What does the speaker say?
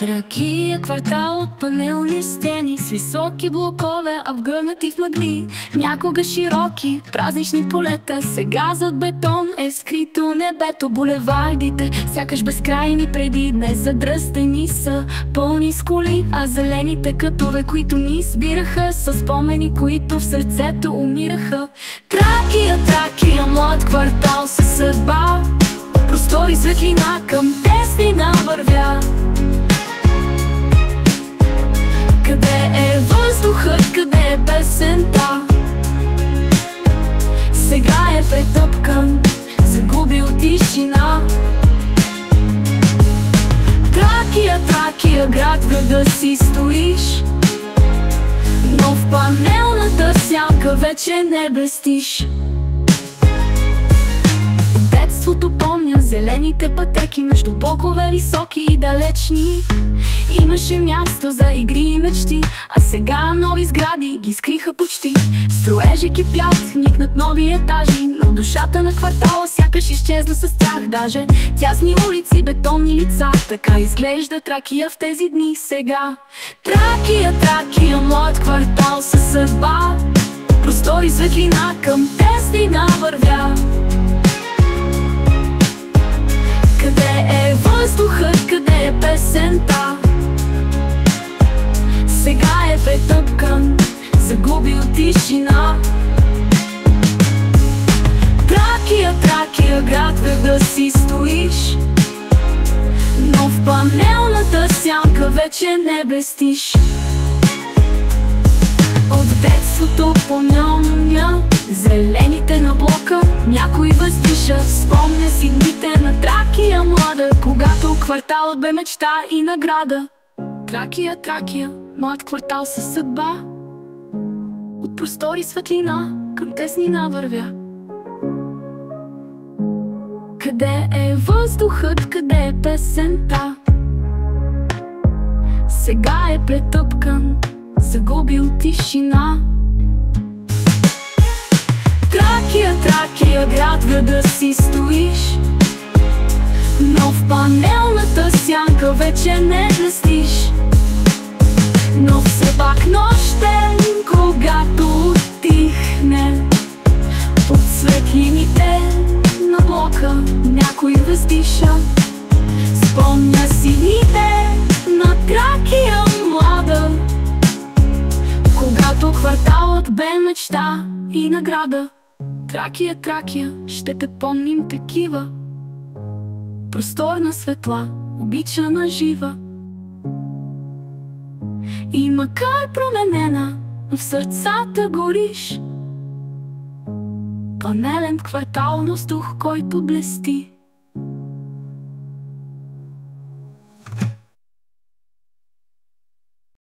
Тракия квартал от панелни стени с високи блокове, обгърнати в мъгли. Някога широки празнични полета, сега зад бетон е скрито небето. Булевардите, сякаш безкрайни преди днес, задръстени са, пълни с коли. А зелените кътове, които ни сбираха, са спомени, които в сърцето умираха. Тракия, Тракия, млад квартал със съдба, простори светлина, към теснина вървя. Къде е въздухът, къде е песента? Сега е претъпкан, загубил тишина. Тракия, Тракия, град, в града си стоиш, но в панелната сянка вече не блестиш. Детството помня зелените пътеки между блокове високи и далечни. Имаше място за игри и мечти, а сега нови сгради ги скриха почти. Строежи кипят, никнат нови етажи, но душата на квартала сякаш изчезна с тях. Даже тясни улици, бетонни лица, така изглежда Тракия в тези дни сега. Тракия, Тракия, млад квартал със съдба, простори светлина, към теснина вървя. Къде е въздухът, къде е песента? Сега е претъпкан, загубил тишина. Тракия, Тракия, град, в града си стоиш, но в панелната сянка вече не блестиш. От детството помня зелените на блока, някой въздиша. Спомня си дните на Тракия млада, когато кварталът бе мечта и награда. Тракия, Тракия, млад квартал със съдба, от простори светлина, към теснина вървя. Къде е въздухът, къде е песента? Сега е претъпкан, загубил тишина. Тракия, Тракия, град, в града си стоиш, но в панелната сянка вече не блестиш. Но все пак нощем, когато утихне, под светлините на блока някой въздиша. Спомня си дните на Тракия млада, когато кварталът бе мечта и награда. Тракия, Тракия, ще те помним такива, просторна, светла, обичана, жива. И макар променена, но в сърцата гориш. Панелен квартал, но с дух, който блести.